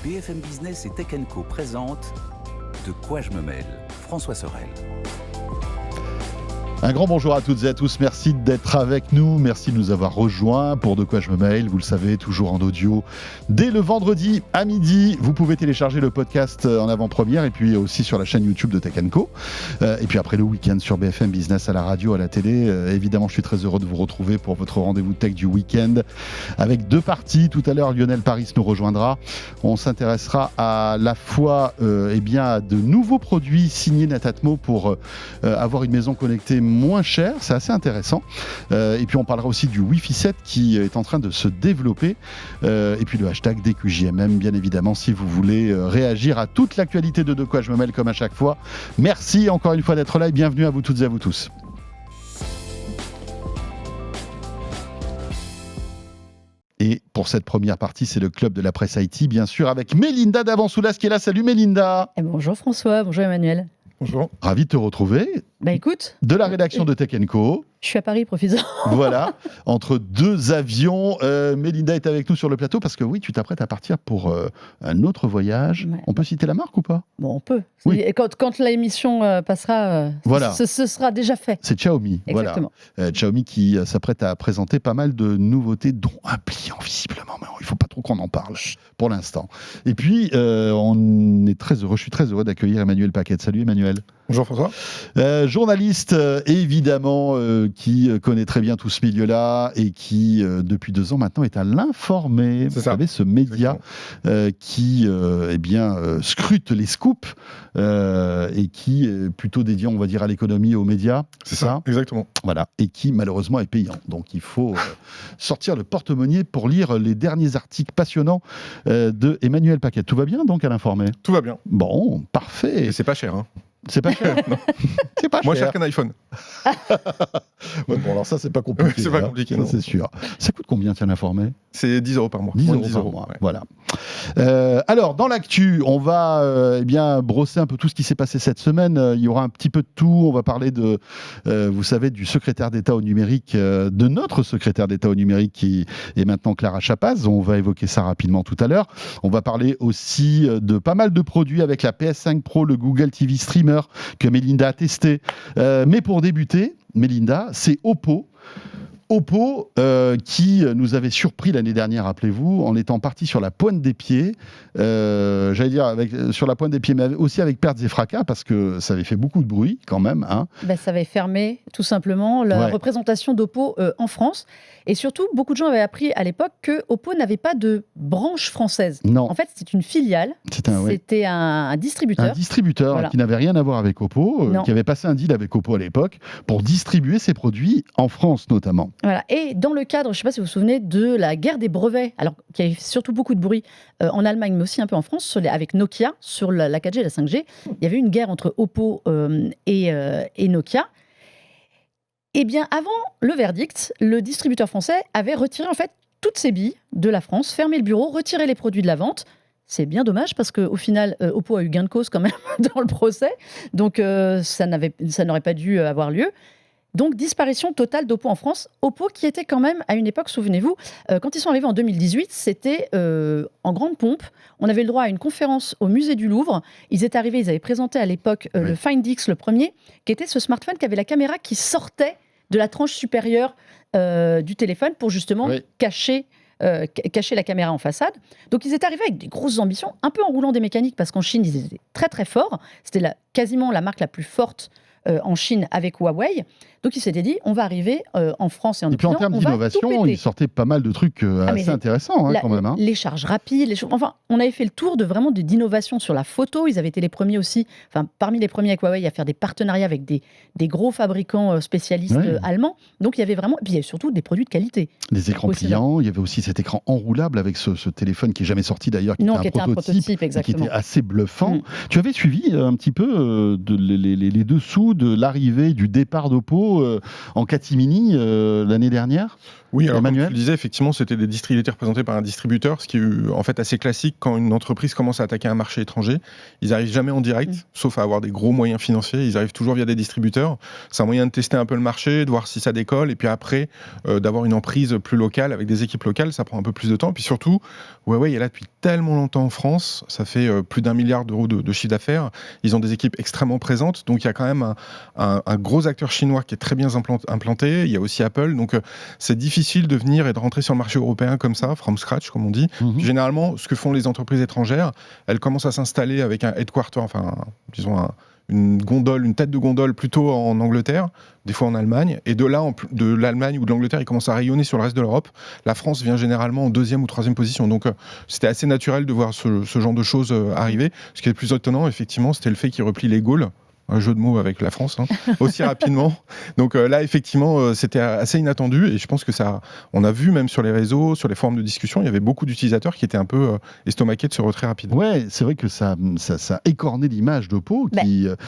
BFM Business et Tech Co présente De quoi je me mêle, François Sorel. Un grand bonjour à toutes et à tous, merci d'être avec nous, merci de nous avoir rejoints pour De quoi je me mêle, vous le savez, toujours en audio. Dès le vendredi à midi, vous pouvez télécharger le podcast en avant-première et puis aussi sur la chaîne YouTube de Tech Co. Et puis après le week-end sur BFM Business, à la radio, à la télé. Évidemment, je suis très heureux de vous retrouver pour votre rendez-vous tech du week-end avec deux parties. Tout à l'heure, Lionel Paris nous rejoindra. On s'intéressera à la fois à de nouveaux produits signés Netatmo pour avoir une maison connectée moins cher, c'est assez intéressant. Et puis on parlera aussi du Wi-Fi 7 qui est en train de se développer. Et puis le hashtag DQJMM, bien évidemment, si vous voulez réagir à toute l'actualité de quoi je me mêle comme à chaque fois. Merci encore une fois d'être là et bienvenue à vous toutes et à vous tous. Et pour cette première partie, c'est le club de la presse IT, bien sûr, avec Mélinda Davansoulas qui est là. Salut Mélinda. Et bonjour François, bonjour Emmanuel. Bonjour. Ravi de te retrouver. Écoute. De la rédaction de Tech Co. Je suis à Paris, profite-en. Voilà, entre deux avions. Mélinda est avec nous sur le plateau parce que oui, tu t'apprêtes à partir pour un autre voyage. Ouais. On peut citer la marque ou pas ? Bon, on peut. Oui. Et quand l'émission passera, voilà. ce sera déjà fait. C'est Xiaomi. Exactement. Voilà. Xiaomi qui s'apprête à présenter pas mal de nouveautés, dont un pliant visiblement. Mais il ne faut pas trop qu'on en parle pour l'instant. Et puis, on est très heureux, je suis très heureux d'accueillir Emmanuel Paquette. Salut Emmanuel. Bonjour François. Journaliste, évidemment, qui connaît très bien tout ce milieu-là et qui, depuis 2 ans maintenant, est à l'Informé. Vous savez, ce média qui scrute les scoops et qui est plutôt dédié, on va dire, à l'économie et aux médias. C'est ça, exactement. Voilà, et qui, malheureusement, est payant. Donc, il faut sortir le porte-monnaie pour lire les derniers articles passionnants de Emmanuel Paquette. Tout va bien, donc, à l'Informé ? Tout va bien. Bon, parfait. Et c'est pas cher, hein. C'est pas cher. C'est pas moins cher. Cher qu'un iPhone. Ouais, bon, alors ça, c'est pas compliqué. C'est pas compliqué, non. C'est sûr. Ça coûte combien, tiens, l'Informé ? C'est 10 € par mois. 10 € par mois, ouais. Voilà. Alors, dans l'actu, on va brosser un peu tout ce qui s'est passé cette semaine. Il y aura un petit peu de tout. On va parler de, vous savez, du secrétaire d'État au numérique, de notre secrétaire d'État au numérique qui est maintenant Clara Chapaz. On va évoquer ça rapidement tout à l'heure. On va parler aussi de pas mal de produits avec la PS5 Pro, le Google TV Streamer que Mélinda a testé. Mais pour débuter, Mélinda, c'est Oppo. Oppo qui nous avait surpris l'année dernière, rappelez-vous, en étant parti sur la pointe des pieds, sur la pointe des pieds, mais aussi avec pertes et fracas, parce que ça avait fait beaucoup de bruit quand même. Hein. Ça avait fermé tout simplement la représentation d'Oppo en France. Et surtout, beaucoup de gens avaient appris à l'époque que Oppo n'avait pas de branche française. Non. En fait, c'était une filiale. C'était un distributeur. Un distributeur voilà. Qui n'avait rien à voir avec Oppo, qui avait passé un deal avec Oppo à l'époque pour distribuer ses produits en France notamment. Voilà. Et dans le cadre, je ne sais pas si vous vous souvenez, de la guerre des brevets, alors qui avait surtout beaucoup de bruit en Allemagne, mais aussi un peu en France, avec Nokia, sur la 4G et la 5G, il y avait une guerre entre Oppo et Nokia. Eh bien, avant le verdict, le distributeur français avait retiré en fait toutes ses billes de la France, fermé le bureau, retiré les produits de la vente. C'est bien dommage parce qu'au final, Oppo a eu gain de cause quand même dans le procès. Donc, ça n'aurait pas dû avoir lieu. Donc, disparition totale d'Oppo en France. Oppo qui était quand même, à une époque, souvenez-vous, quand ils sont arrivés en 2018, c'était en grande pompe. On avait le droit à une conférence au musée du Louvre. Ils étaient arrivés, ils avaient présenté à l'époque le Find X, le premier, qui était ce smartphone qui avait la caméra qui sortait de la tranche supérieure du téléphone pour justement cacher la caméra en façade. Donc, ils étaient arrivés avec des grosses ambitions, un peu en roulant des mécaniques, parce qu'en Chine, ils étaient très, très forts. C'était quasiment la marque la plus forte en Chine avec Huawei. Donc, ils s'étaient dit, on va arriver en France et en Occident. Et puis, en termes d'innovation, ils sortaient pas mal de trucs assez intéressants quand même. Hein. Les charges rapides, enfin, on avait fait le tour d'innovation sur la photo. Ils avaient été les premiers aussi, parmi les premiers avec Huawei, à faire des partenariats avec des gros fabricants spécialistes allemands. Donc, il y avait vraiment, et puis il y avait surtout des produits de qualité. Des écrans pliants, il y avait aussi cet écran enroulable avec ce téléphone qui n'est jamais sorti d'ailleurs, qui était un prototype et qui était assez bluffant. Tu avais suivi un petit peu les dessous de l'arrivée, du départ d'Oppo en catimini l'année dernière ? Oui, alors comme Emmanuel tu le disais, effectivement, il était représenté par un distributeur, ce qui est en fait assez classique quand une entreprise commence à attaquer un marché étranger. Ils n'arrivent jamais en direct, sauf à avoir des gros moyens financiers. Ils arrivent toujours via des distributeurs. C'est un moyen de tester un peu le marché, de voir si ça décolle, et puis après, d'avoir une emprise plus locale, avec des équipes locales, ça prend un peu plus de temps. Puis surtout, Huawei est là depuis tellement longtemps en France, ça fait plus d'1 milliard d'euros de chiffre d'affaires. Ils ont des équipes extrêmement présentes, donc il y a quand même un gros acteur chinois qui est très bien implanté. Il y a aussi Apple, donc c'est difficile de venir et de rentrer sur le marché européen comme ça, from scratch, comme on dit. Généralement, ce que font les entreprises étrangères, elles commencent à s'installer avec un headquarter, enfin, disons une gondole, une tête de gondole plutôt en Angleterre, des fois en Allemagne, et de là, de l'Allemagne ou de l'Angleterre, ils commencent à rayonner sur le reste de l'Europe. La France vient généralement en 2e ou 3e position, donc c'était assez naturel de voir ce genre de choses arriver. Ce qui est le plus étonnant, effectivement, c'était le fait qu'ils replient les Gaules, un jeu de mots avec la France, aussi rapidement. Donc là, effectivement, c'était assez inattendu, et je pense que on a vu même sur les réseaux, sur les forums de discussion, il y avait beaucoup d'utilisateurs qui étaient un peu estomaqués de ce retrait rapide. Ouais, c'est vrai que ça écornait l'image d'Oppo.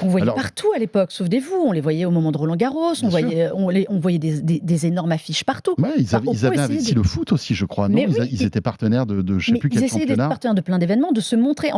On voyait partout à l'époque, souvenez-vous, on les voyait au moment de Roland-Garros, on voyait des énormes affiches partout. Ouais, ils avaient investi le foot aussi, je crois. Non, ils étaient partenaires de je ne sais plus quel championnat. Ils essayaient d'être partenaires de plein d'événements, de se montrer.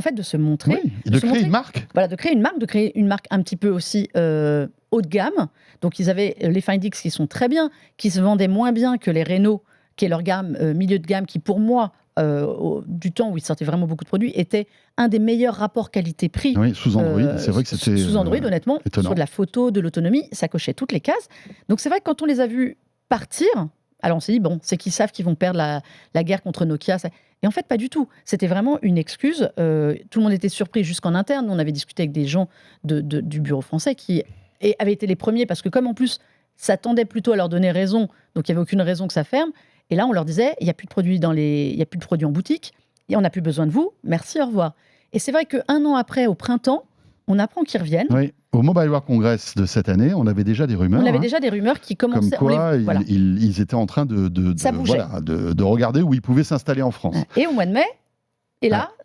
Oui, de créer une marque. Voilà, de créer une marque un petit peu aussi haut de gamme. Donc ils avaient les Find X qui sont très bien, qui se vendaient moins bien que les Renault, qui est leur gamme milieu de gamme, qui pour moi, du temps où ils sortaient vraiment beaucoup de produits, était un des meilleurs rapports qualité-prix. Oui, sous Android, c'est vrai que c'était sous Android, honnêtement, étonnant. sur de la photo, de l'autonomie, ça cochait toutes les cases. Donc c'est vrai que quand on les a vus partir, alors on s'est dit, bon, c'est qu'ils savent qu'ils vont perdre la guerre contre Nokia. Et en fait, pas du tout. C'était vraiment une excuse. Tout le monde était surpris jusqu'en interne. Nous, on avait discuté avec des gens du bureau français qui avaient été les premiers, parce que comme en plus, ça tendait plutôt à leur donner raison, donc il n'y avait aucune raison que ça ferme. Et là, on leur disait, il n'y a plus de produits en boutique, et on n'a plus besoin de vous, merci, au revoir. Et c'est vrai qu'un an après, au printemps, on apprend qu'ils reviennent. Oui. Au Mobile World Congress de cette année, on avait déjà des rumeurs. On avait déjà des rumeurs qui commençaient. Comme quoi, ils étaient en train de regarder où ils pouvaient s'installer en France. Et au mois de mai,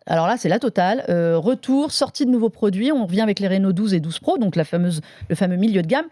alors là, c'est la totale. Retour, sortie de nouveaux produits. On revient avec les Renault 12 et 12 Pro, donc le fameux milieu de gamme.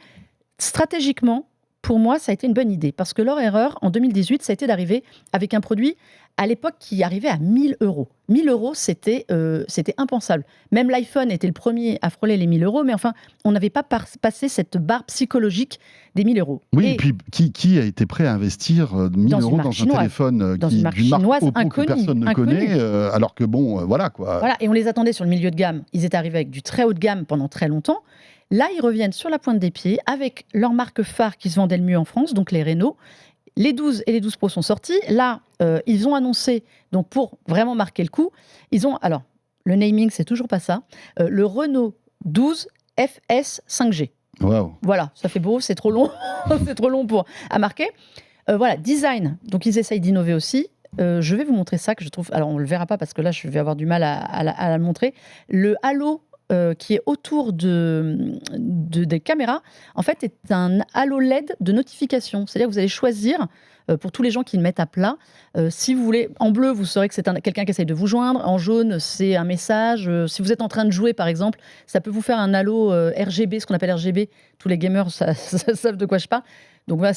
Stratégiquement, pour moi, ça a été une bonne idée. Parce que leur erreur, en 2018, ça a été d'arriver avec un produit, à l'époque, qui arrivait à 1 000 €. 1 000 €, c'était impensable. Même l'iPhone était le premier à frôler les 1 000 €, mais enfin, on n'avait pas passé cette barre psychologique des 1 000 €. Oui, et puis qui a été prêt à investir 1 000 € dans un téléphone d'une marque chinoise Oppo que personne ne connaît, alors que voilà quoi. Voilà, et on les attendait sur le milieu de gamme. Ils étaient arrivés avec du très haut de gamme pendant très longtemps. Là, ils reviennent sur la pointe des pieds avec leur marque phare qui se vendait le mieux en France, donc les Renault. Les 12 et les 12 Pro sont sortis. Là, ils ont annoncé, donc pour vraiment marquer le coup, alors, le naming, c'est toujours pas ça, le Renault 12 FS 5G. Wow. Voilà, ça fait beau, c'est trop long, c'est trop long à marquer. Voilà, design, donc ils essayent d'innover aussi. Je vais vous montrer ça que je trouve, alors on le verra pas parce que là, je vais avoir du mal à le montrer. Le halo qui est autour des caméras, en fait, est un halo LED de notification. C'est-à-dire que vous allez choisir, pour tous les gens qui le mettent à plat, si vous voulez, en bleu, vous saurez que c'est quelqu'un qui essaye de vous joindre. En jaune, c'est un message. Si vous êtes en train de jouer, par exemple, ça peut vous faire un halo RGB, ce qu'on appelle RGB. Tous les gamers savent de quoi je parle. Donc voilà,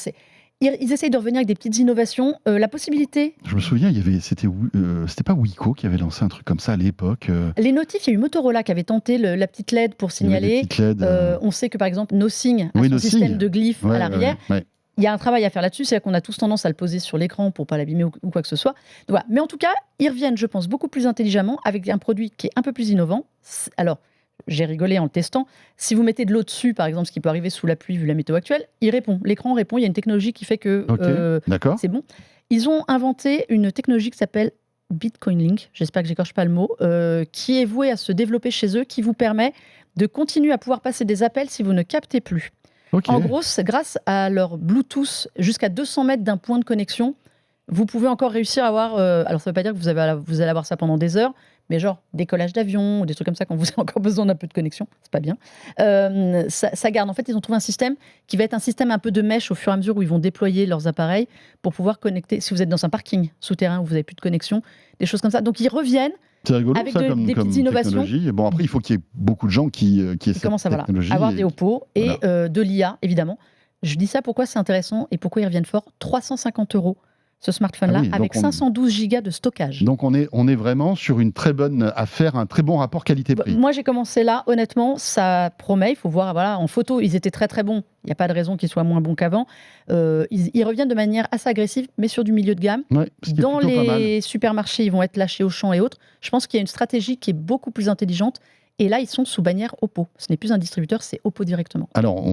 ils essayent de revenir avec des petites innovations. La possibilité... Je me souviens, c'était pas Wiko qui avait lancé un truc comme ça à l'époque. Les notifs, il y a eu Motorola qui avait tenté la petite LED pour signaler. On sait que par exemple, Nothing a son système de glyphes à l'arrière. Ouais. Il y a un travail à faire là-dessus, c'est-à-dire qu'on a tous tendance à le poser sur l'écran pour ne pas l'abîmer ou quoi que ce soit. Donc, voilà. Mais en tout cas, ils reviennent, je pense, beaucoup plus intelligemment avec un produit qui est un peu plus innovant. Alors, j'ai rigolé en le testant. Si vous mettez de l'eau dessus, par exemple, ce qui peut arriver sous la pluie vu la météo actuelle, il répond. L'écran répond. Il y a une technologie qui fait que c'est bon. Ils ont inventé une technologie qui s'appelle Bitcoin Link, j'espère que j'écorche pas le mot, qui est vouée à se développer chez eux, qui vous permet de continuer à pouvoir passer des appels si vous ne captez plus. Okay. En gros, c'est grâce à leur Bluetooth, jusqu'à 200 mètres d'un point de connexion, vous pouvez encore réussir à avoir... alors, ça ne veut pas dire que vous allez avoir ça pendant des heures, mais genre décollage d'avion ou des trucs comme ça quand vous avez encore besoin d'un peu de connexion, c'est pas bien. Ça garde. En fait, ils ont trouvé un système qui va être un système un peu de mesh au fur et à mesure où ils vont déployer leurs appareils pour pouvoir connecter. Si vous êtes dans un parking souterrain où vous n'avez plus de connexion, des choses comme ça. Donc, ils reviennent. C'est rigolo, avec ça, des petites innovations. Bon, après, il faut qu'il y ait beaucoup de gens qui essaient cette technologie. Avoir des Oppo et de l'IA, évidemment. Je dis ça pourquoi c'est intéressant et pourquoi ils reviennent fort. 350 € ce smartphone-là, Ah oui, avec 512 gigas de stockage. Donc on est vraiment sur une très bonne affaire, un très bon rapport qualité-prix. Moi, j'ai commencé là, honnêtement, ça promet. Il faut voir, voilà, en photo, ils étaient très très bons. Il n'y a pas de raison qu'ils soient moins bons qu'avant. Ils reviennent de manière assez agressive, mais sur du milieu de gamme. Ouais, ce qui est Dans plutôt pas mal. les supermarchés, ils vont être lâchés au champ et autres. Je pense qu'il y a une stratégie qui est beaucoup plus intelligente. Et là, ils sont sous bannière Oppo. Ce n'est plus un distributeur, c'est Oppo directement. Alors,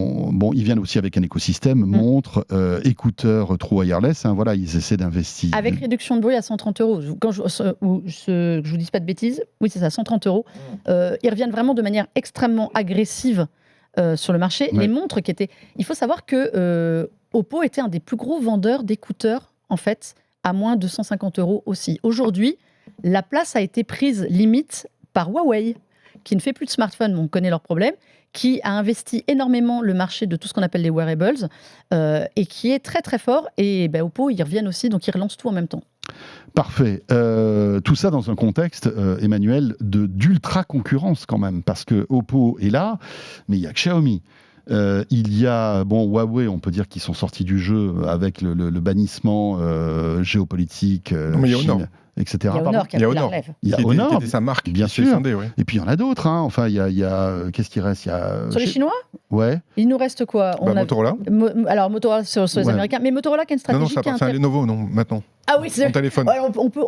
ils viennent aussi avec un écosystème, montres, écouteurs, true wireless. Voilà, ils essaient d'investir. Avec réduction de bruit à 130 €. Quand je vous dise pas de bêtises, oui, c'est ça, 130 €. Ils reviennent vraiment de manière extrêmement agressive sur le marché. Ouais. Les montres qui étaient... Il faut savoir que Oppo était un des plus gros vendeurs d'écouteurs, en fait, à moins de 150 € aussi. Aujourd'hui, la place a été prise limite par Huawei, qui ne fait plus de smartphones, on connaît leurs problèmes, qui a investi énormément le marché de tout ce qu'on appelle les wearables, et qui est très très fort. Et Oppo, ils reviennent aussi, donc ils relancent tout en même temps. Parfait. Tout ça dans un contexte, Emmanuel, d'ultra concurrence quand même, parce que Oppo est là, mais il y a que Xiaomi. Il y a Huawei, on peut dire qu'ils sont sortis du jeu avec le bannissement géopolitique, Non, mais il y a Chine, Honor. etc. Il y a Honor qui a Il y a pris la Honor. relève. Il y a Qui Honor, était sa marque, bien qui s'est sûr. scindée, ouais. Et puis il y en a d'autres. Enfin, il y a qu'est-ce qui reste? Il y a Sur les Chinois, Ouais. il nous reste quoi? Motorola. Alors Motorola sur les Ouais. Américains, mais Motorola qui a une Non, stratégie ça qui est appartient à Lenovo, non, maintenant. Ah oui, c'est Mon téléphone. Ouais,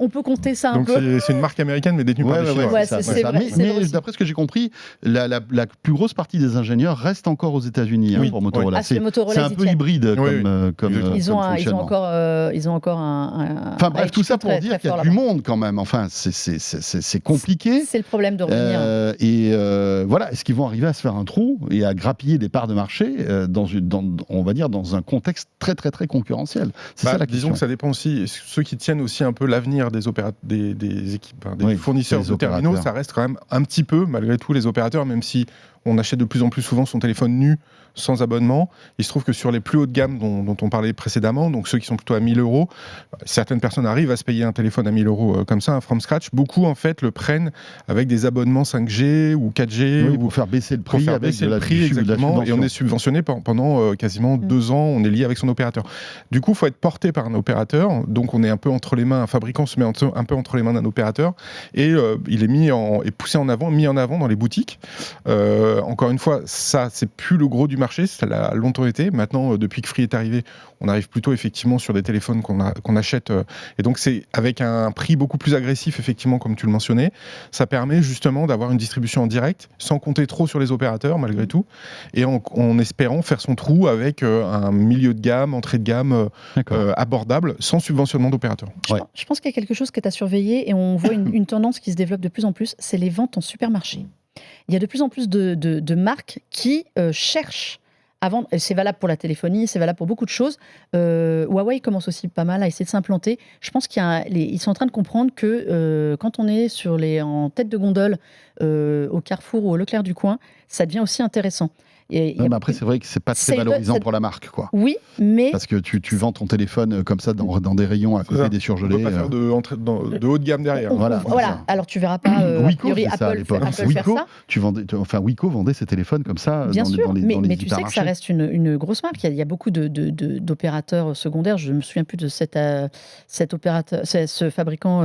on peut compter ça un Donc peu. c'est une marque américaine, mais détenue par des Chinois. Ouais, ça, c'est ça. vrai, Mais, c'est vrai mais aussi. d'après ce que j'ai compris, la plus grosse partie des ingénieurs reste encore aux États-Unis Oui, pour Motorola. Ah, c'est Motorola, C'est un ils y peu tiennent. hybride Oui, comme exactement. Ils ont fonctionnement. encore un. Enfin bref, un tout ça HQ pour très, dire très qu'il y a fort du là-bas. monde quand même. Enfin, c'est compliqué. C'est le problème de revenir. Voilà, est-ce qu'ils vont arriver à se faire un trou et à grappiller des parts de marché on va dire dans un contexte très très très concurrentiel? C'est ça la question. Disons que ça dépend aussi. Ceux qui tiennent aussi un peu l'avenir des équipes, des fournisseurs les de terminaux, opérateurs. ça reste quand même un petit peu, malgré tout, les opérateurs, même si on achète de plus en plus souvent son téléphone nu, sans abonnement. Il se trouve que sur les plus hautes gammes dont on parlait précédemment, donc ceux qui sont plutôt à 1 000 €, certaines personnes arrivent à se payer un téléphone à 1 000 € comme ça, un from scratch. Beaucoup, en fait, le prennent avec des abonnements 5G ou 4G. Oui, ou pour faire baisser le pour prix faire avec baisser de le la, prix, du sub- de la exactement, et subvention. on est subventionné pendant quasiment 2 ans, on est lié avec son opérateur. Du coup, il faut être porté par un opérateur, donc on est un peu entre les mains, un fabricant se met un peu entre les mains d'un opérateur, et il est poussé en avant, mis en avant dans les boutiques. Encore une fois, ça, c'est plus le gros du marché, ça l'a longtemps été. Maintenant, depuis que Free est arrivé, on arrive plutôt effectivement sur des téléphones qu'on achète, et donc c'est avec un prix beaucoup plus agressif, effectivement, comme tu le mentionnais. Ça permet justement d'avoir une distribution en direct, sans compter trop sur les opérateurs, malgré tout, et en espérant faire son trou avec un milieu de gamme, entrée de gamme abordable, sans subventionnement d'opérateurs. Ouais. Je pense qu'il y a quelque chose qui est à surveiller et on voit une tendance qui se développe de plus en plus, c'est les ventes en supermarché. Il y a de plus en plus de marques qui cherchent à vendre. C'est valable pour la téléphonie, c'est valable pour beaucoup de choses. Huawei commence aussi pas mal à essayer de s'implanter. Je pense qu'ils sont en train de comprendre que quand on est en tête de gondole au Carrefour ou au Leclerc du coin, ça devient aussi intéressant. Mais après, c'est vrai que c'est pas très c'est valorisant pour la marque, quoi. Oui, mais Parce que tu vends ton téléphone comme ça dans des rayons à côté ça. des On surgelés. ne peut pas faire de haut de gamme derrière. Voilà. voilà. Alors tu verras pas a Wico priori faisait ça à Apple l'époque. faire Wico, ça. Wico vendait ses téléphones comme ça Bien dans sûr, les mais tu sais que hypermarchés. ça reste une grosse marque. Il y a beaucoup d'opérateurs secondaires. Je ne me souviens plus de cet opérateur, ce fabricant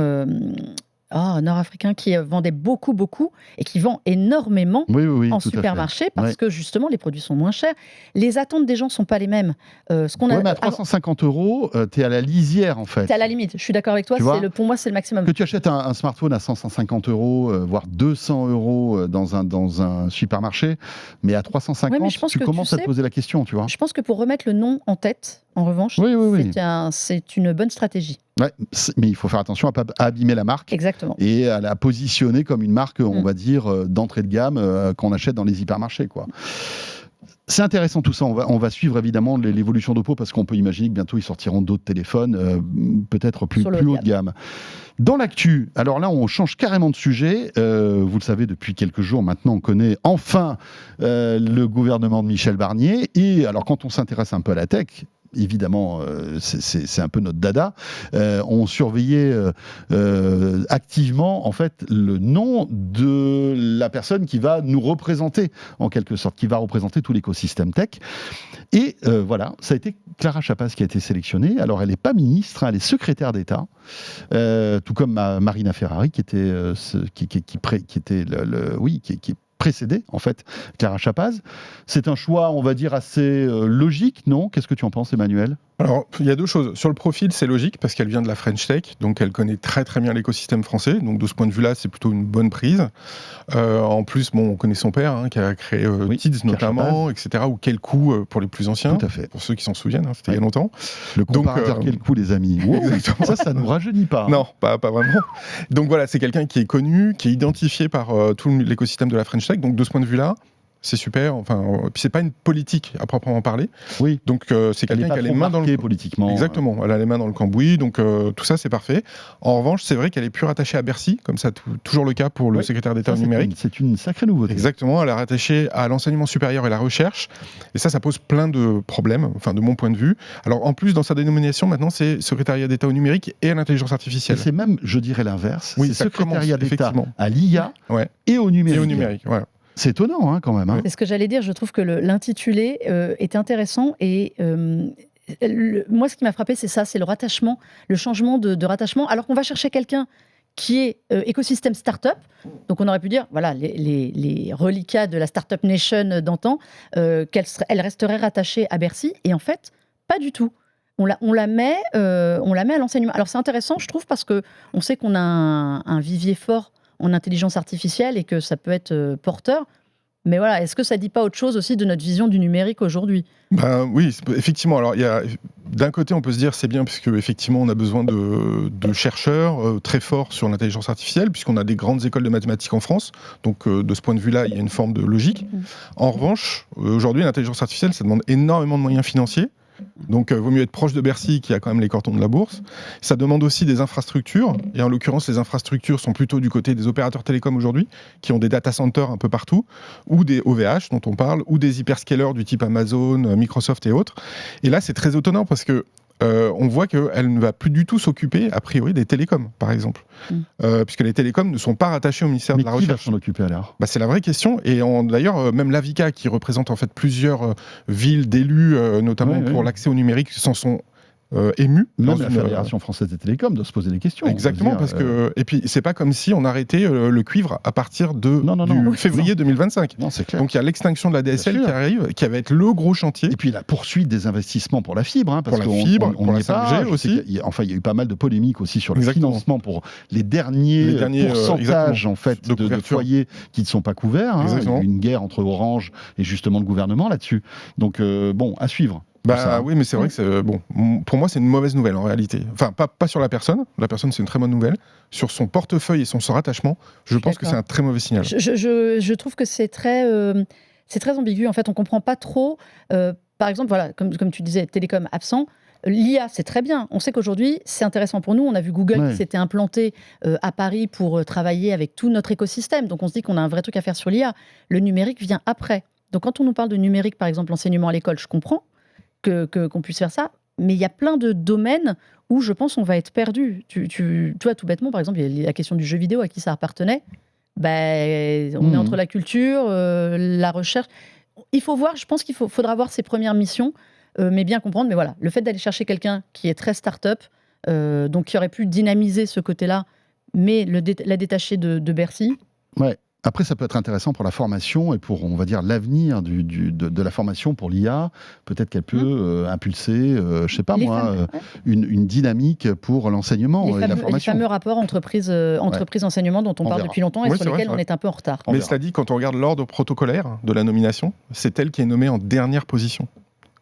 nord-africain qui vendait beaucoup et qui vend énormément Oui, en tout à fait. supermarché parce Ouais. que justement les produits sont moins chers. Les attentes des gens ne sont pas les mêmes. Ce qu'on Ouais, a, mais à 350 €, t'es à la lisière en fait. c'est à la limite. Je suis d'accord avec toi. Tu vois Pour moi, c'est le maximum. Que tu achètes un smartphone à 150 €, voire 200 € dans un supermarché, mais à 350, Ouais, mais je pense tu que commences à te poser la question, tu vois. Je pense que pour remettre le nom en tête, en revanche, Oui. c'est une bonne stratégie. Ouais, mais il faut faire attention à pas abîmer la marque Exactement. et à la positionner comme une marque, on va dire, d'entrée de gamme qu'on achète dans les hypermarchés, quoi. C'est intéressant tout ça, on va suivre évidemment l'évolution d'Oppo parce qu'on peut imaginer que bientôt ils sortiront d'autres téléphones, peut-être plus haut de gamme. Dans l'actu, alors là on change carrément de sujet, vous le savez depuis quelques jours maintenant on connaît enfin le gouvernement de Michel Barnier et alors quand on s'intéresse un peu à la tech, évidemment, c'est un peu notre dada, on surveillait activement en fait le nom de la personne qui va nous représenter en quelque sorte, qui va représenter tout l'écosystème tech. Et voilà, ça a été Clara Chapaz qui a été sélectionnée. Alors elle n'est pas ministre, elle est secrétaire d'État, tout comme Marina Ferrari qui était qui précédait en fait Clara Chapaz. C'est un choix, on va dire, assez logique, non ? Qu'est-ce que tu en penses, Emmanuel ? Alors, il y a deux choses. Sur le profil, c'est logique parce qu'elle vient de la French Tech, donc elle connaît très très bien l'écosystème français. Donc de ce point de vue-là, c'est plutôt une bonne prise. En plus, on connaît son père qui a créé Tids notamment, etc. Ou Quel Coup pour les plus anciens. Tout à fait. Pour ceux qui s'en souviennent, c'était il y a longtemps. Le comparateur Quel Coup, les amis. Wow, ça nous rajeunit pas. Non, pas vraiment. Donc voilà, c'est quelqu'un qui est connu, qui est identifié par tout l'écosystème de la French Tech. Donc de ce point de vue-là, c'est super. Enfin, puis c'est pas une politique à proprement parler. Oui. Donc c'est quelqu'un qui a les mains dans le politiquement. Exactement. Elle a les mains dans le cambouis. Donc tout ça c'est parfait. En revanche, c'est vrai qu'elle est plus rattachée à Bercy, comme ça toujours le cas pour le secrétaire d'État au numérique. C'est une sacrée nouveauté. Exactement. Elle est rattachée à l'enseignement supérieur et la recherche. Et ça pose plein de problèmes. Enfin, de mon point de vue. Alors en plus, dans sa dénomination, maintenant c'est secrétariat d'État au numérique et à l'intelligence artificielle. Et c'est même, je dirais l'inverse. Oui, c'est ça secrétariat commence, d'État à l'IA et au numérique. Et au numérique. Voilà. C'est étonnant quand même. C'est ce que j'allais dire, je trouve que l'intitulé est intéressant et moi ce qui m'a frappé c'est ça, c'est le rattachement, le changement de rattachement, alors qu'on va chercher quelqu'un qui est écosystème start-up, donc on aurait pu dire, voilà, les reliquats de la Startup Nation d'antan, elle resterait rattachée à Bercy, et en fait, pas du tout. On la met à l'enseignement. Alors c'est intéressant, je trouve, parce qu'on sait qu'on a un vivier fort en intelligence artificielle et que ça peut être porteur. Mais voilà, est-ce que ça ne dit pas autre chose aussi de notre vision du numérique aujourd'hui ? Oui, effectivement. Alors, d'un côté, on peut se dire c'est bien puisque effectivement, on a besoin de chercheurs très forts sur l'intelligence artificielle, puisqu'on a des grandes écoles de mathématiques en France. Donc, de ce point de vue-là, il y a une forme de logique. En revanche, aujourd'hui, l'intelligence artificielle, ça demande énormément de moyens financiers. Donc, vaut mieux être proche de Bercy, qui a quand même les cordons de la bourse. Ça demande aussi des infrastructures, et en l'occurrence, les infrastructures sont plutôt du côté des opérateurs télécoms aujourd'hui, qui ont des data centers un peu partout, ou des OVH dont on parle, ou des hyperscalers du type Amazon, Microsoft et autres. Et là, c'est très étonnant parce que on voit qu'elle ne va plus du tout s'occuper, a priori, des télécoms, par exemple. Puisque les télécoms ne sont pas rattachés au ministère de la Recherche. Mais qui va s'en occuper alors ? C'est la vraie question. Et d'ailleurs, même l'AVICA, qui représente en fait plusieurs villes d'élus, notamment pour l'accès au numérique, s'en sont émus. Même la Fédération française des télécoms doit se poser des questions. Exactement, parce que... Et puis, c'est pas comme si on arrêtait le cuivre à partir de février 2025. Non, c'est clair. Donc, il y a l'extinction de la DSL qui arrive, qui va être le gros chantier. Et puis, la poursuite des investissements pour la fibre. Parce pour la fibre, pour la 5G aussi. Il y a eu pas mal de polémiques aussi sur le financement pour les derniers pourcentages en fait, de foyers qui ne sont pas couverts. Il y a eu une guerre entre Orange et justement le gouvernement là-dessus. Donc, à suivre. Oui, mais c'est vrai que pour moi, c'est une mauvaise nouvelle en réalité. Enfin, pas sur la personne. La personne, c'est une très bonne nouvelle. Sur son portefeuille et son rattachement, je pense que c'est un très mauvais signal. Je trouve que c'est très ambigu. En fait, on ne comprend pas trop. Par exemple, voilà, comme tu disais, télécom absent. L'IA, c'est très bien. On sait qu'aujourd'hui, c'est intéressant pour nous. On a vu Google qui s'était implanté à Paris pour travailler avec tout notre écosystème. Donc, on se dit qu'on a un vrai truc à faire sur l'IA. Le numérique vient après. Donc, quand on nous parle de numérique, par exemple, l'enseignement à l'école, je comprends qu'on puisse faire ça, mais il y a plein de domaines où je pense qu'on va être perdu. Tu vois, tout bêtement, par exemple, il y a la question du jeu vidéo, à qui ça appartenait. On est entre la culture, la recherche. Il faut voir, je pense qu'il faudra voir ses premières missions, mais bien comprendre. Mais voilà, le fait d'aller chercher quelqu'un qui est très start-up, donc qui aurait pu dynamiser ce côté-là, mais la détacher de Bercy. Ouais. Après, ça peut être intéressant pour la formation et pour, on va dire, l'avenir de la formation pour l'IA. Peut-être qu'elle peut impulser, je sais pas une dynamique pour l'enseignement et la formation. Les fameux rapports entreprise-enseignement dont on parle depuis longtemps et sur lesquels on est un peu en retard. Mais cela dit, quand on regarde l'ordre protocolaire de la nomination, c'est elle qui est nommée en dernière position.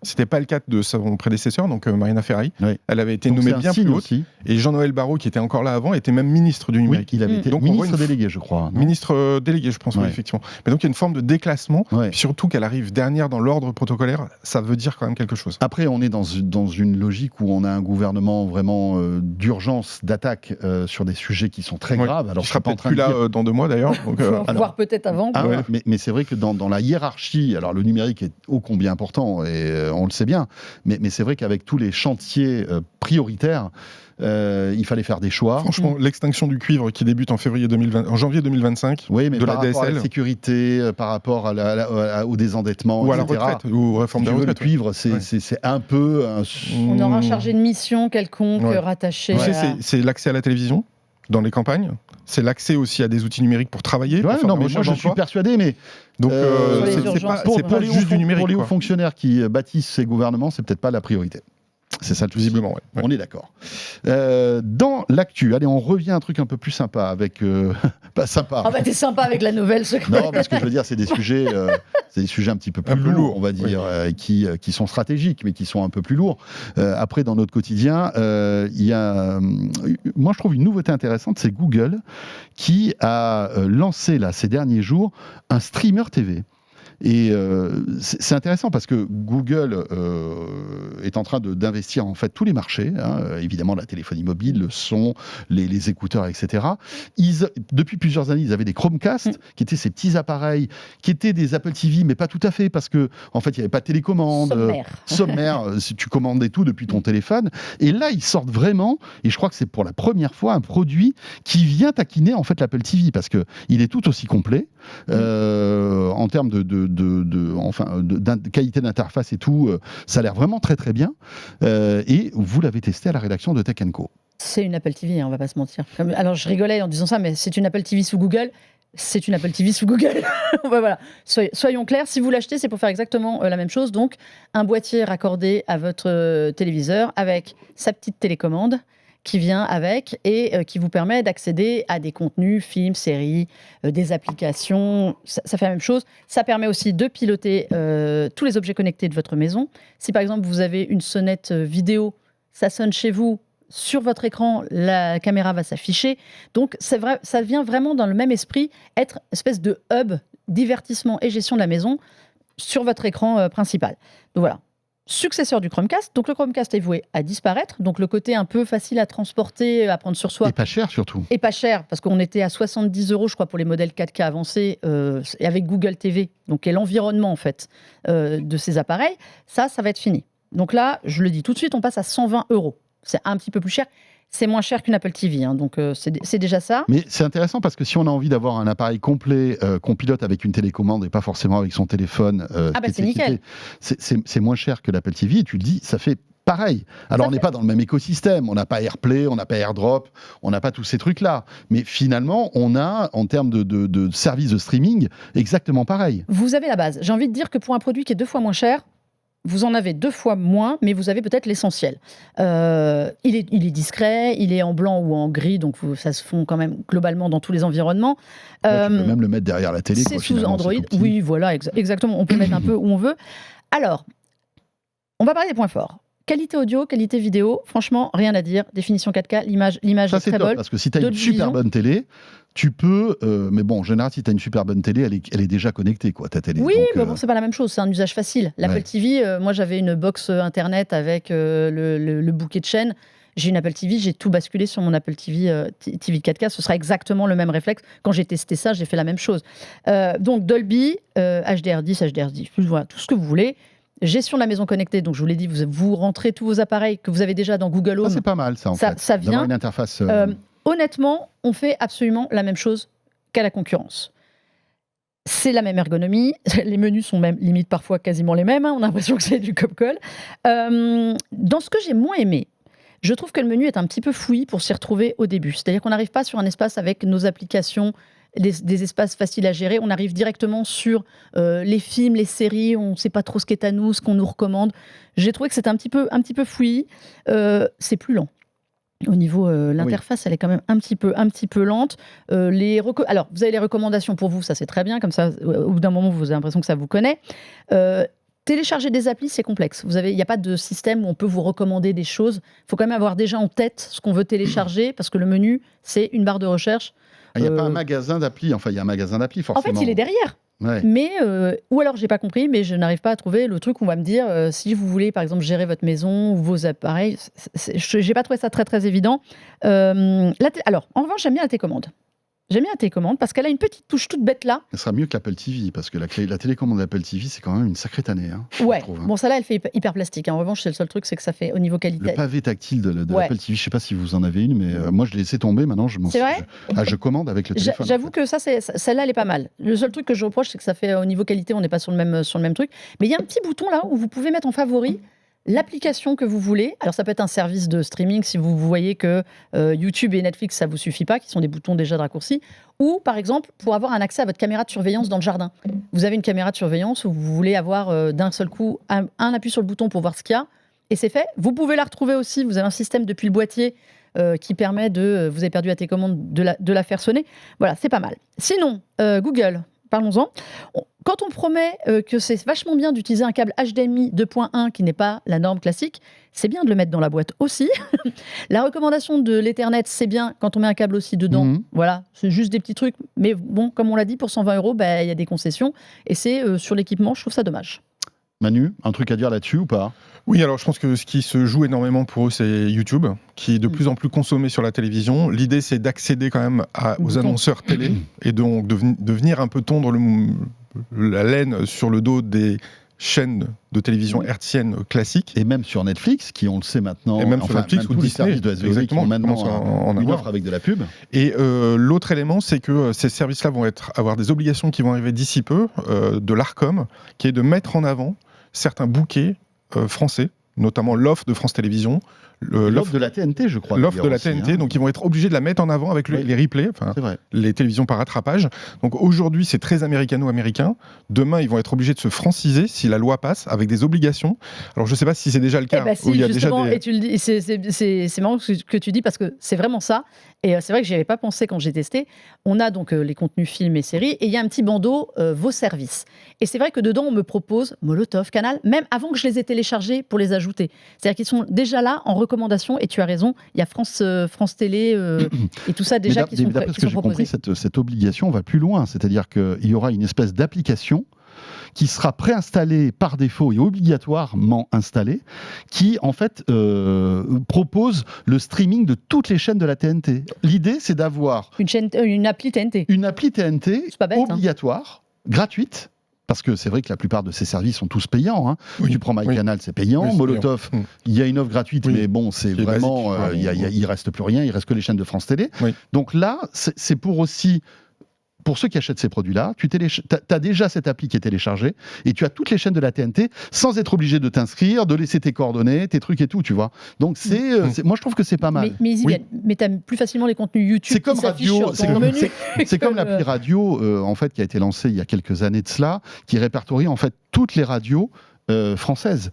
C'était pas le cas de son prédécesseur, donc Marina Ferrari. Elle avait été nommée bien plus haute. Et Jean-Noël Barrot, qui était encore là avant, était même ministre du Oui, numérique. il avait été Donc, on voit ministre une- délégué, je crois. non Ministre délégué, je pense, oui, Ouais. effectivement. Mais donc il y a une forme de déclassement, Ouais. puis surtout qu'elle arrive dernière dans l'ordre protocolaire, ça veut dire quand même quelque chose. Après, on est dans une logique où on a un gouvernement vraiment d'urgence, d'attaque sur des sujets qui sont très Ouais. graves. Alors, Qui je sera suis pas en peut-être train plus de là dire- dans 2 mois d'ailleurs. Donc, Voire peut-être avant. Ah, Ouais. mais c'est vrai que dans la hiérarchie, alors le numérique est ô combien important, et on le sait bien, mais c'est vrai qu'avec tous les chantiers prioritaires, il fallait faire des choix. franchement, l'extinction du cuivre qui débute en janvier 2025, Oui, mais de par la rapport à DSL. la sécurité, par rapport au désendettement, ou à la etc. retraite, ou réforme Si des tu veux, le retraites. cuivre, c'est Ouais. c'est un peu... On aura un chargé de mission quelconque Ouais. rattaché Tu sais, à... c'est l'accès à la télévision dans les campagnes, c'est l'accès aussi à des outils numériques pour travailler. pour Ouais, faire non, de mais la moi recherche je suis d'emploi. persuadé, mais Donc Sur les c'est urgences, pas, pour c'est pas juste du numérique. pour les hauts quoi. fonctionnaires qui bâtissent ces gouvernements, c'est peut-être pas la priorité. C'est ça le souci. Visiblement, ouais. Ouais. On est d'accord. Dans l'actu, allez, on revient à un truc un peu plus sympa avec... pas sympa. Ah bah t'es sympa avec la nouvelle. Non, parce que je veux dire, c'est des sujets un petit peu plus Un peu lourds, lourds, on va dire, qui sont stratégiques, mais qui sont un peu plus lourds. Après, dans notre quotidien, il y a, moi, je trouve une nouveauté intéressante, c'est Google qui a lancé là ces derniers jours un streamer TV. Et c'est intéressant parce que Google est en train d'investir en fait tous les marchés, hein, évidemment la téléphonie mobile, le son, les écouteurs, etc. Depuis plusieurs années, ils avaient des Chromecast, qui étaient ces petits appareils, qui étaient des Apple TV, mais pas tout à fait, parce que en fait, il n'y avait pas de télécommande. Sommaire, si tu commandais tout depuis ton téléphone. Et là, ils sortent vraiment, et je crois que c'est pour la première fois, un produit qui vient taquiner en fait l'Apple TV, parce que il est tout aussi complet en termes de qualité d'interface et tout, ça a l'air vraiment très très bien. Et vous l'avez testé à la rédaction de Tech & Co. C'est une Apple TV, hein, on va pas se mentir. Alors je rigolais en disant ça, mais c'est une Apple TV sous Google. C'est une Apple TV sous Google. Voilà. Soyons clairs, si vous l'achetez, c'est pour faire exactement la même chose. Donc, un boîtier raccordé à votre téléviseur avec sa petite télécommande qui vient avec et qui vous permet d'accéder à des contenus, films, séries, des applications. Ça fait la même chose. Ça permet aussi de piloter tous les objets connectés de votre maison. Si par exemple vous avez une sonnette vidéo, ça sonne chez vous, sur votre écran, la caméra va s'afficher. Donc c'est vrai, ça vient vraiment dans le même esprit, être une espèce de hub divertissement et gestion de la maison sur votre écran principal. Donc voilà. Successeur du Chromecast. Donc le Chromecast est voué à disparaître. Donc le côté un peu facile à transporter, à prendre sur soi. Et pas cher surtout. Et pas cher, parce qu'on était à 70 €, je crois, pour les modèles 4K avancés, et avec Google TV, donc qui est l'environnement en fait de ces appareils. Ça va être fini. Donc là, je le dis tout de suite, on passe à 120 €. C'est un petit peu plus cher. C'est moins cher qu'une Apple TV, hein, donc c'est déjà ça. Mais c'est intéressant parce que si on a envie d'avoir un appareil complet qu'on pilote avec une télécommande et pas forcément avec son téléphone, c'est nickel. C'est moins cher que l'Apple TV et tu le dis, ça fait pareil. Alors on n'est pas dans le même écosystème, on n'a pas AirPlay, on n'a pas AirDrop, on n'a pas tous ces trucs-là. Mais finalement, on a, en termes de services de streaming, exactement pareil. Vous avez la base. J'ai envie de dire que pour un produit qui est 2 fois moins cher, vous en avez 2 fois moins, mais vous avez peut-être l'essentiel. Il est discret, il est en blanc ou en gris, donc ça se fond quand même globalement dans tous les environnements. Ouais, tu peux même le mettre derrière la télé. C'est quoi, sous finalement, Android, c'est tout petit. oui, voilà, exactement. On peut mettre un peu où on veut. Alors, on va parler des points forts. Qualité audio, qualité vidéo, franchement, rien à dire. Définition 4K, l'image Ça est c'est très top, bonne. parce que si tu as une Dolby super Vision. bonne télé, tu peux... mais bon, en général, si tu as une super bonne télé, elle est déjà connectée, quoi, ta télé. Oui, Donc, mais bon, c'est pas la même chose, c'est un usage facile. L'Apple Ouais. TV, moi j'avais une box internet avec le bouquet de chaînes. J'ai une Apple TV, j'ai tout basculé sur mon Apple TV, TV 4K. Ce sera exactement le même réflexe. Quand j'ai testé ça, j'ai fait la même chose. Donc Dolby, HDR10, HDR10, voilà, tout ce que vous voulez. Gestion de la maison connectée, donc je vous l'ai dit, vous rentrez tous vos appareils que vous avez déjà dans Google Home. ça c'est pas mal, ça, en fait. Ça D'avoir vient. une interface... Honnêtement, on fait absolument la même chose qu'à la concurrence. C'est la même ergonomie, les menus sont même limite parfois quasiment les mêmes, hein, on a l'impression que c'est du cop-call. Dans ce que j'ai moins aimé, je trouve que le menu est un petit peu fouillis pour s'y retrouver au début. C'est-à-dire qu'on n'arrive pas sur un espace avec nos applications, des espaces faciles à gérer. On arrive directement sur les films, les séries. On ne sait pas trop ce qu'est à nous, ce qu'on nous recommande. J'ai trouvé que c'était un petit peu fouillis. C'est plus lent. Au niveau l'interface, elle est quand même un petit peu lente. Alors, vous avez les recommandations pour vous, ça c'est très bien. Comme ça, au bout d'un moment, vous avez l'impression que ça vous connaît. télécharger des applis, c'est complexe. Il n'y a pas de système où on peut vous recommander des choses. Il faut quand même avoir déjà en tête ce qu'on veut télécharger, parce que le menu, c'est une barre de recherche. Il n'y a pas un magasin d'applis. Enfin, il y a un magasin d'applis, forcément. En fait, il est derrière. Ouais. Mais, ou alors, j'ai pas compris, mais je n'arrive pas à trouver le truc où on va me dire si vous voulez, par exemple, gérer votre maison ou vos appareils. J'ai pas trouvé ça très, très évident. Alors, en revanche, j'aime bien la télécommande. J'aime bien la télécommande parce qu'elle a une petite touche toute bête là. Ça sera mieux que l'Apple TV, parce que la télécommande d'Apple TV, c'est quand même une sacrée tannée. Hein, Ouais, je trouve, hein. bon, celle-là, elle fait hyper plastique. En revanche, c'est le seul truc, c'est que ça fait au niveau qualité. Le pavé tactile de Ouais. l'Apple TV, je sais pas si vous en avez une, mais moi je l'ai laissé tomber. Maintenant, C'est vrai ? je commande avec le téléphone. J'avoue que celle-là, elle est pas mal. Le seul truc que je reproche, c'est que ça fait au niveau qualité, on n'est pas sur le même truc. Mais il y a un petit bouton là où vous pouvez mettre en favori l'application que vous voulez. Alors ça peut être un service de streaming si vous voyez que YouTube et Netflix, ça vous suffit pas, qui sont des boutons déjà de raccourci. Ou par exemple, pour avoir un accès à votre caméra de surveillance dans le jardin. Vous avez une caméra de surveillance où vous voulez avoir d'un seul coup un appui sur le bouton pour voir ce qu'il y a. Et c'est fait. Vous pouvez la retrouver aussi. Vous avez un système depuis le boîtier qui permet vous avez perdu la télécommande, de la faire sonner. Voilà, c'est pas mal. Sinon, Google, parlons-en. Quand on promet que c'est vachement bien d'utiliser un câble HDMI 2.1 qui n'est pas la norme classique, c'est bien de le mettre dans la boîte aussi. La recommandation de l'Ethernet, c'est bien quand on met un câble aussi dedans. Voilà, c'est juste des petits trucs. Mais bon, comme on l'a dit, pour 120 €, il y a des concessions. Et c'est sur l'équipement, je trouve ça dommage. Manu, un truc à dire là-dessus ou pas ? Oui, alors je pense que ce qui se joue énormément pour eux, c'est YouTube, qui est de plus en plus consommé sur la télévision. L'idée, c'est d'accéder quand même aux annonceurs télé et donc de venir un peu tondre la laine sur le dos des chaînes de télévision hertziennes classiques. Et même sur Netflix, qui on le sait maintenant, et même sur Netflix ou tous les Disney, services de SVOD qui ont maintenant une offre avec de la pub. Et l'autre élément, c'est que ces services-là vont avoir des obligations qui vont arriver d'ici peu, de l'Arcom, qui est de mettre en avant certains bouquets français, notamment l'offre de France Télévisions. L'offre de la TNT, je crois. L'offre de la TNT, donc ils vont être obligés de la mettre en avant avec les replays, les télévisions par rattrapage. Donc aujourd'hui, c'est très américano-américain. Demain, ils vont être obligés de se franciser si la loi passe, avec des obligations. Alors je ne sais pas si c'est déjà le cas. Si, il y a justement, déjà et tu le dis, c'est marrant ce que tu dis, parce que c'est vraiment ça. Et c'est vrai que j'y avais pas pensé quand j'ai testé. On a donc les contenus films et séries, et il y a un petit bandeau vos services. Et c'est vrai que dedans, on me propose Molotov, Canal, même avant que je les ai téléchargés pour les ajouter. C'est-à-dire qu'ils sont déjà là en recommandation, et tu as raison, il y a France Télé et tout ça déjà qui sont proposés. D'après ce que j'ai compris, cette obligation va plus loin. C'est-à-dire qu'il y aura une espèce d'application qui sera préinstallée par défaut et obligatoirement installée, qui en fait propose le streaming de toutes les chaînes de la TNT. L'idée, c'est d'avoir une appli TNT. Une appli TNT c'est pas bête, obligatoire, gratuite. Parce que c'est vrai que la plupart de ces services sont tous payants. Hein. Oui. Tu prends MyCanal, c'est payant. Oui, Molotov, il y a une offre gratuite, mais bon, c'est vraiment... il reste plus rien, il reste que les chaînes de France Télé. Oui. Donc là, c'est pour aussi... Pour ceux qui achètent ces produits-là, tu as déjà cette appli qui est téléchargée et tu as toutes les chaînes de la TNT sans être obligé de t'inscrire, de laisser tes coordonnées, tes trucs et tout, tu vois. Donc moi je trouve que c'est pas mal. Mais tu as plus facilement les contenus YouTube. C'est comme radio, c'est comme l'appli radio en fait qui a été lancée il y a quelques années de cela, qui répertorie en fait toutes les radios française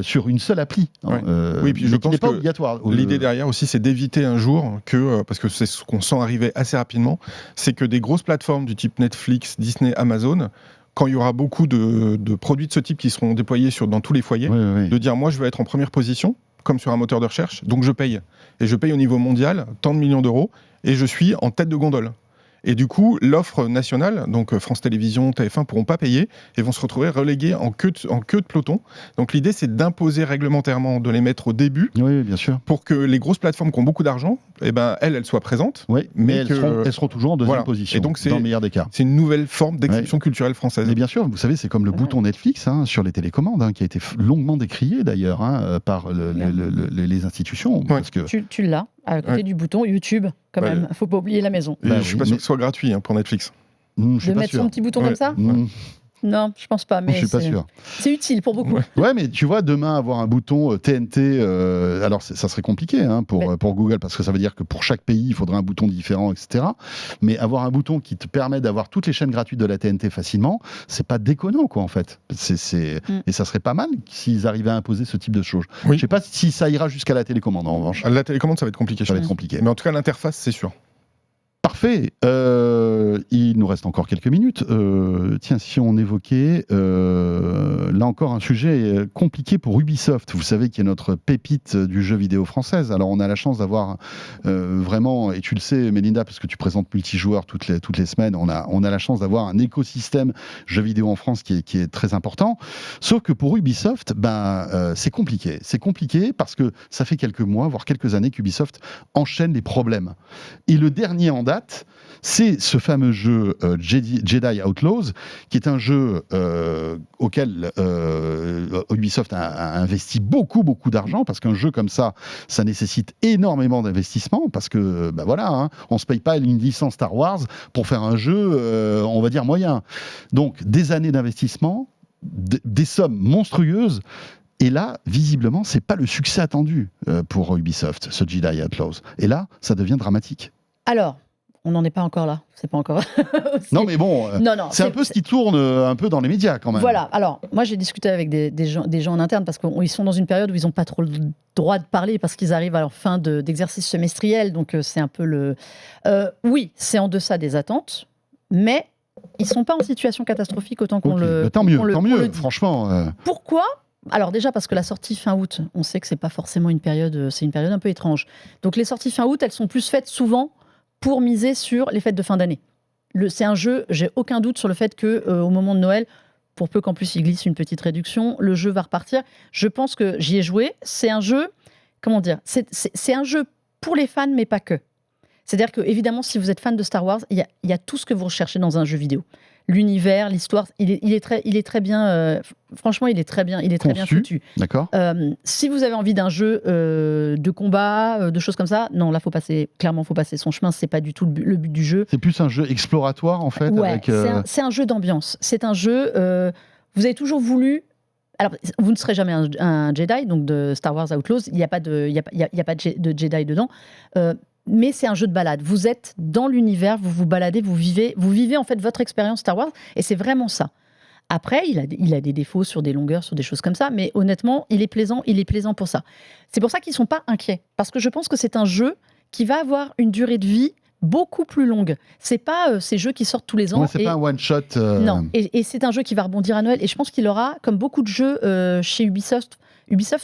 sur une seule appli. Oui, puis je pense n'est pas que obligatoire. L'idée derrière aussi, c'est d'éviter un jour que, parce que c'est ce qu'on sent arriver assez rapidement, c'est que des grosses plateformes du type Netflix, Disney, Amazon, quand il y aura beaucoup de produits de ce type qui seront déployés dans tous les foyers, de dire moi je veux être en première position, comme sur un moteur de recherche, donc je paye. Et je paye au niveau mondial tant de millions d'euros, et je suis en tête de gondole. Et du coup, l'offre nationale, donc France Télévisions, TF1, ne pourront pas payer et vont se retrouver relégués en queue de peloton. Donc l'idée, c'est d'imposer réglementairement, de les mettre au début, bien sûr, pour que les grosses plateformes qui ont beaucoup d'argent, elles soient présentes. Mais elles seront toujours en deuxième position, et donc, dans le meilleur des cas. C'est une nouvelle forme d'exception culturelle française. Mais bien sûr, vous savez, c'est comme le bouton Netflix sur les télécommandes, qui a été longuement décrié d'ailleurs par les institutions. Parce que... Tu l'as à côté du bouton YouTube, quand même. Il ne faut pas oublier la maison. Je ne suis pas sûr que ce soit gratuit pour Netflix. De mettre son petit bouton comme ça Non, je pense pas, mais je suis pas sûr. C'est utile pour beaucoup. Ouais, mais tu vois, demain avoir un bouton TNT, alors ça serait compliqué pour Google, parce que ça veut dire que pour chaque pays, il faudrait un bouton différent, etc. Mais avoir un bouton qui te permet d'avoir toutes les chaînes gratuites de la TNT facilement, c'est pas déconnant, quoi, en fait. Et ça serait pas mal s'ils arrivaient à imposer ce type de choses. Je sais pas si ça ira jusqu'à la télécommande, en revanche. La télécommande, ça va être compliqué. Ça va être compliqué. Mais en tout cas, l'interface, c'est sûr. Parfait. Il nous reste encore quelques minutes. Tiens, si on évoquait là encore un sujet compliqué pour Ubisoft. Vous savez qui est notre pépite du jeu vidéo française. Alors on a la chance d'avoir vraiment, et tu le sais Mélinda, parce que tu présentes multijoueur toutes les semaines, on a la chance d'avoir un écosystème jeu vidéo en France qui est très important. Sauf que pour Ubisoft, c'est compliqué. C'est compliqué parce que ça fait quelques mois, voire quelques années qu'Ubisoft enchaîne les problèmes. Et le dernier en date, c'est ce fameux jeu Jedi Outlaws, qui est un jeu auquel Ubisoft a investi beaucoup d'argent, parce qu'un jeu comme ça nécessite énormément d'investissement, parce que on ne se paye pas une licence Star Wars pour faire un jeu, on va dire, moyen. Donc des années d'investissement, des sommes monstrueuses. Et là, visiblement, c'est pas le succès attendu pour Ubisoft, ce Jedi Outlaws. Et là, ça devient dramatique. Alors, on n'en est pas encore là. C'est pas encore. Non, mais bon, c'est un peu ce qui tourne un peu dans les médias quand même. Voilà. Alors, moi, j'ai discuté avec des gens en interne parce qu'ils sont dans une période où ils n'ont pas trop le droit de parler parce qu'ils arrivent à leur fin d'exercice semestriel. Donc, c'est un peu le. Oui, c'est en deçà des attentes, mais ils sont pas en situation catastrophique autant qu'on le. Tant mieux. Franchement. Pourquoi ? Alors déjà parce que la sortie fin août, on sait que c'est pas forcément une période, c'est une période un peu étrange. Donc les sorties fin août, elles sont plus faites souvent pour miser sur les fêtes de fin d'année. C'est un jeu, j'ai aucun doute sur le fait que au moment de Noël, pour peu qu'en plus il glisse une petite réduction, le jeu va repartir. Je pense que j'y ai joué. C'est un jeu, comment dire, c'est un jeu pour les fans, mais pas que. C'est-à-dire que évidemment, si vous êtes fan de Star Wars, il y a tout ce que vous recherchez dans un jeu vidéo. L'univers, l'histoire, il est très bien. Franchement, il est très bien foutu. D'accord. Si vous avez envie d'un jeu de combat, de choses comme ça, non, là, faut passer son chemin. C'est pas du tout le but du jeu. C'est plus un jeu exploratoire en fait. Ouais, c'est un jeu d'ambiance. C'est un jeu. Vous avez toujours voulu. Alors, vous ne serez jamais un Jedi, donc de Star Wars Outlaws. Il n'y a pas de Jedi dedans. Mais c'est un jeu de balade. Vous êtes dans l'univers, vous vous baladez, vous vivez en fait votre expérience Star Wars, et c'est vraiment ça. Après, il a des défauts sur des longueurs, sur des choses comme ça, mais honnêtement, il est plaisant pour ça. C'est pour ça qu'ils ne sont pas inquiets, parce que je pense que c'est un jeu qui va avoir une durée de vie beaucoup plus longue. C'est pas ces jeux qui sortent tous les ans. Ouais, c'est pas un one shot. Non, et c'est un jeu qui va rebondir à Noël, et je pense qu'il aura, comme beaucoup de jeux chez Ubisoft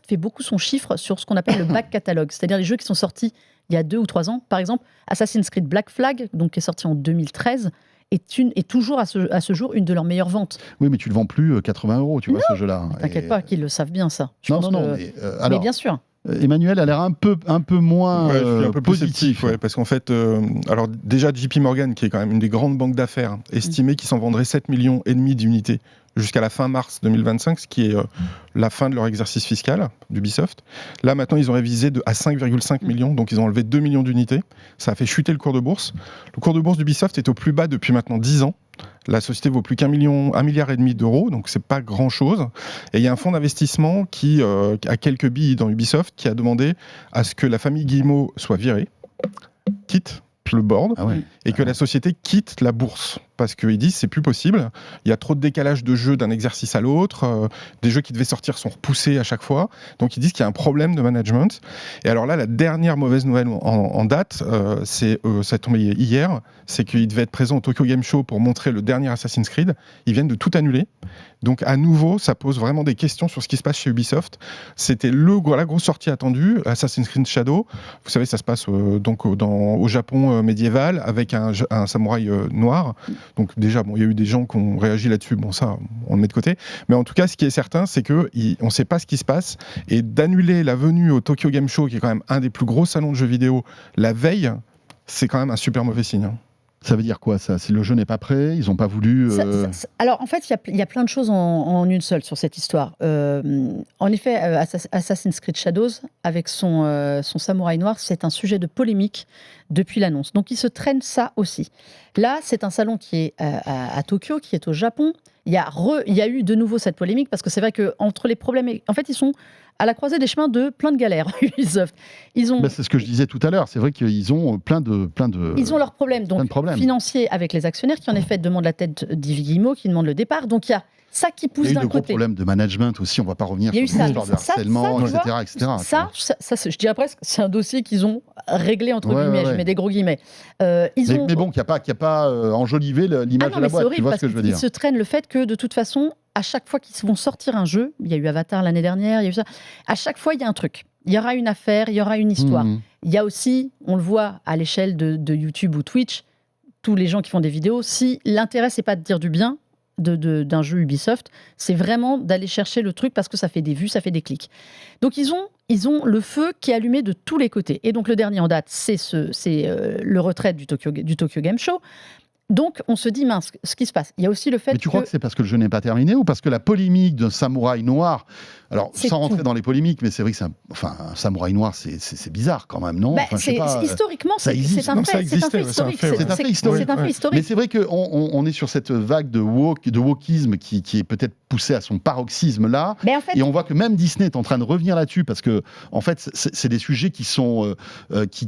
fait beaucoup son chiffre sur ce qu'on appelle le back catalogue, c'est-à-dire les jeux qui sont sortis il y a 2 ou 3 ans. Par exemple, Assassin's Creed Black Flag, donc qui est sorti en 2013, est toujours à ce jour une de leurs meilleures ventes. Oui, mais tu le vends plus 80 €, tu vois, ce jeu-là. T'inquiète pas, qu'ils le savent bien, ça. Mais bien sûr. Emmanuel a l'air un peu moins je suis un peu plus positif. sceptique, parce qu'en fait, alors déjà JP Morgan, qui est quand même une des grandes banques d'affaires, estimait qu'ils s'en vendraient 7,5 millions d'unités jusqu'à la fin mars 2025, ce qui est la fin de leur exercice fiscal d'Ubisoft. Là, maintenant, ils ont révisé à 5,5 millions, donc ils ont enlevé 2 millions d'unités. Ça a fait chuter le cours de bourse. Le cours de bourse d'Ubisoft est au plus bas depuis maintenant 10 ans. La société vaut plus qu'1,5 milliard d'euros, donc c'est pas grand-chose. Et il y a un fonds d'investissement qui a quelques billes dans Ubisoft, qui a demandé à ce que la famille Guillemot soit virée, quitte le board, et que la société quitte la bourse. Parce qu'ils disent c'est plus possible, il y a trop de décalage de jeux d'un exercice à l'autre, des jeux qui devaient sortir sont repoussés à chaque fois, donc ils disent qu'il y a un problème de management. Et alors là, la dernière mauvaise nouvelle en date, ça est tombé hier, c'est qu'ils devaient être présents au Tokyo Game Show pour montrer le dernier Assassin's Creed, ils viennent de tout annuler, donc à nouveau, ça pose vraiment des questions sur ce qui se passe chez Ubisoft. C'était la grosse sortie attendue, Assassin's Creed Shadow, vous savez, ça se passe au Japon médiéval, avec un samouraï noir. Donc déjà, il y a eu des gens qui ont réagi là-dessus, ça, on le met de côté. Mais en tout cas, ce qui est certain, c'est qu'on ne sait pas ce qui se passe. Et d'annuler la venue au Tokyo Game Show, qui est quand même un des plus gros salons de jeux vidéo, la veille, c'est quand même un super mauvais signe. Ça veut dire quoi, ça ? Si le jeu n'est pas prêt, ils n'ont pas voulu... Alors, en fait, il y a plein de choses en une seule sur cette histoire. En effet, Assassin's Creed Shadows, avec son samouraï noir, c'est un sujet de polémique depuis l'annonce. Donc, ils se traînent ça aussi. Là, c'est un salon qui est à Tokyo, qui est au Japon. Il y a eu de nouveau cette polémique, parce que c'est vrai qu'entre les problèmes... En fait, ils sont à la croisée des chemins de plein de galères, Ubisoft. C'est ce que je disais tout à l'heure. C'est vrai qu'ils ont plein de... Ils ont leurs problèmes, financiers avec les actionnaires qui, en effet, demandent la tête d'Yves Guillemot, qui demandent le départ. Donc, il y a ça qui Il pousse y a eu d'un de gros côté. problèmes de management aussi, on va pas revenir Il y a eu sur ça, l'histoire de mais ça, harcèlement, tu vois, etc. Ça, je dirais presque, c'est un dossier qu'ils ont réglé entre Ouais, guillemets, ouais, je ouais. mets des gros guillemets. Mais bon, qui a pas enjolivé l'image non, de la mais c'est boîte, tu horrible vois ce parce que je veux qu'ils dire. se traînent le fait que de toute façon, à chaque fois qu'ils vont sortir un jeu, il y a eu Avatar l'année dernière, il y a eu ça, à chaque fois il y a un truc. Il y aura une affaire, il y aura une histoire. Mhm. Il y a aussi, on le voit à l'échelle de YouTube ou Twitch, tous les gens qui font des vidéos, si l'intérêt c'est pas de dire du bien d'un jeu Ubisoft, c'est vraiment d'aller chercher le truc parce que ça fait des vues, ça fait des clics. Donc ils ont le feu qui est allumé de tous les côtés. Et donc le dernier en date, c'est le retrait du Tokyo Game Show. Donc on se dit, mince, ce qui se passe. Il y a aussi le fait Mais tu crois que c'est parce que le jeu n'est pas terminé ou parce que la polémique d'un samouraï noir, alors C'est sans rentrer tout. dans les polémiques, mais c'est vrai que un samouraï noir, c'est bizarre quand même, non? Bah, Enfin, je sais pas, historiquement, ça c'est existe. un Non, ça fait, c'est un fait existait, c'est un historique. fait, ouais. C'est un fait historique. C'est un fait Mais historique. c'est vrai qu'on est sur cette vague de wokisme qui est peut-être poussée à son paroxysme là. Mais en fait, Et on voit que même Disney est en train de revenir là-dessus parce que en fait c'est des sujets qui sont qui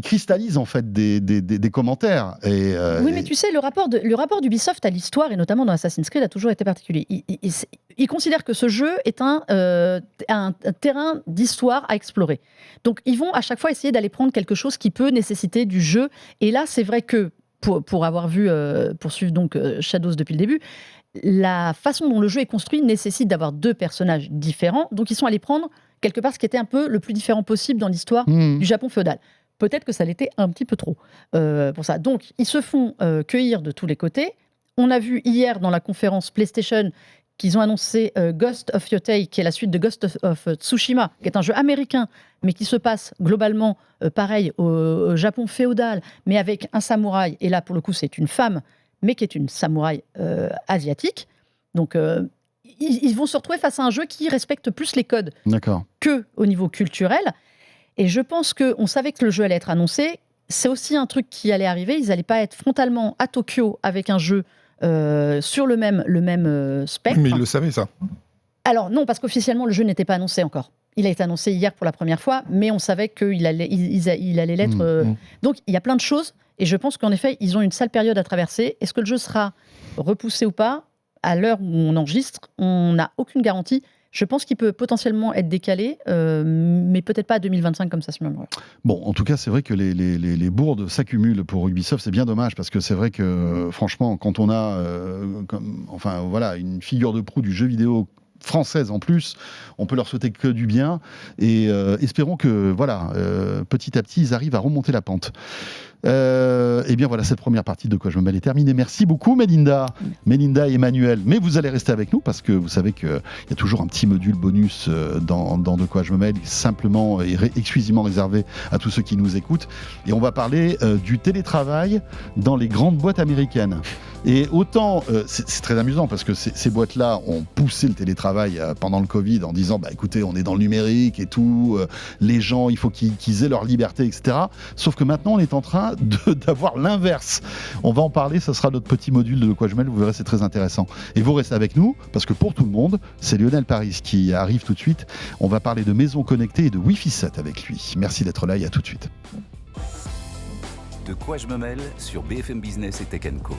cristallisent en fait des commentaires. Et, oui, mais tu sais, le rapport d'Ubisoft à l'histoire, et notamment dans Assassin's Creed, a toujours été particulier. Il considère que ce jeu est un terrain d'histoire à explorer. Donc, ils vont à chaque fois essayer d'aller prendre quelque chose qui peut nécessiter du jeu. Et là, c'est vrai que, pour avoir vu, poursuivre donc Shadows depuis le début, la façon dont le jeu est construit nécessite d'avoir deux personnages différents. Donc, ils sont allés prendre quelque part ce qui était un peu le plus différent possible dans l'histoire du Japon féodal. Peut-être que ça l'était un petit peu trop pour ça. Donc, ils se font cueillir de tous les côtés. On a vu hier dans la conférence PlayStation qu'ils ont annoncé Ghost of Yotei, qui est la suite de Ghost of Tsushima, qui est un jeu américain, mais qui se passe globalement pareil au Japon féodal, mais avec un samouraï. Et là, pour le coup, c'est une femme, mais qui est une samouraï asiatique. Donc, ils vont se retrouver face à un jeu qui respecte plus les codes D'accord. qu'au niveau culturel. Et je pense qu'on savait que le jeu allait être annoncé. C'est aussi un truc qui allait arriver. Ils n'allaient pas être frontalement à Tokyo avec un jeu sur le même spectre. Mais ils le savaient, ça. Alors non, parce qu'officiellement, le jeu n'était pas annoncé encore. Il a été annoncé hier pour la première fois, mais on savait qu'il allait l'être. Donc il y a plein de choses. Et je pense qu'en effet, ils ont une sale période à traverser. Est-ce que le jeu sera repoussé ou pas? À l'heure où on enregistre, on n'a aucune garantie. Je pense qu'il peut potentiellement être décalé, mais peut-être pas à 2025 comme ça se murmure. Bon, en tout cas, c'est vrai que les bourdes s'accumulent pour Ubisoft. C'est bien dommage parce que c'est vrai que, franchement, quand on a une figure de proue du jeu vidéo française en plus, on peut leur souhaiter que du bien et espérons que petit à petit ils arrivent à remonter la pente. Et bien voilà, cette première partie de Quoi je me mêle est terminée. Merci beaucoup Mélinda et Emmanuel. Mais vous allez rester avec nous parce que vous savez qu'il y a toujours un petit module bonus dans De Quoi je me mêle, simplement et exclusivement réservé à tous ceux qui nous écoutent. Et on va parler du télétravail dans les grandes boîtes américaines. Et autant, c'est très amusant parce que ces boîtes-là ont poussé le télétravail pendant le Covid en disant écoutez, on est dans le numérique et tout, les gens, il faut qu'ils aient leur liberté, etc. Sauf que maintenant, on est en train d'avoir l'inverse. On va en parler, ça sera notre petit module de Quoi je mêle, vous verrez, c'est très intéressant. Et vous restez avec nous parce que pour tout le monde, c'est Lionel Paris qui arrive tout de suite. On va parler de maisons connectées et de Wi-Fi 7 avec lui. Merci d'être là et à tout de suite. De Quoi je me mêle sur BFM Business et Tech & Co.